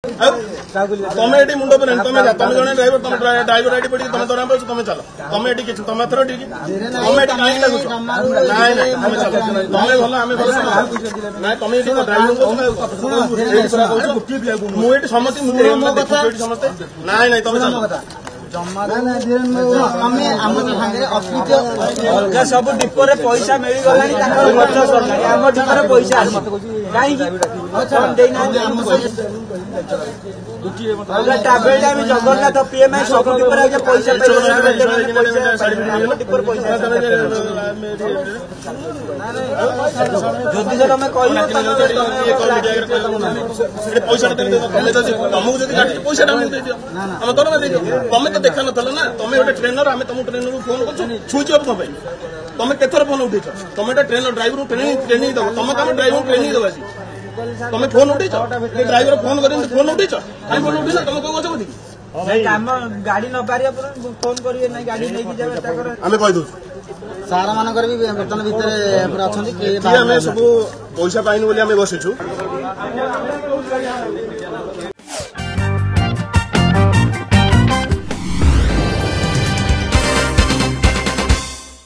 तमें ये मुंड पर तुम जन ड्राइवर तुम ड्राइवर आईडी पड़ी तुम दौरा पाच तुम चल तुम ये किसी तुम थर ठीक तुम कहीं लगुच ना तुम चल तुम भल आम भल ना तुम ये ड्राइविंग मुझे समस्ते समस्ते ना ना तुम चल अलग सब डिपोरे पैसा मिल गला आम डिपोरे पैसा ट्रावेल टाइम जगन्नाथ पीएमआई सब डिपोरे पैसा जदि सर आम पैसा तुमको जब पैसा तुम तो देखा ना तुम गोटे ट्रेनर आम तुम ट्रेनर को फोन कर छुईच कौन तुम केथर फोन उठे तुम ट्रेनर ड्राइवर ट्रेनिंग दब तुम कम ड्राइवर ट्रेनिंग दबा तुम फोन उठे ड्राइवर फोन कर फोन उठे फोन उठे तुम कौ गच गाड़ी न पारे फोन करेंगे गाड़ी नहीं आम कहीदे सारा मान बर्तन भितर अच्छा सब पैसा पाइन बोली आम बसीचु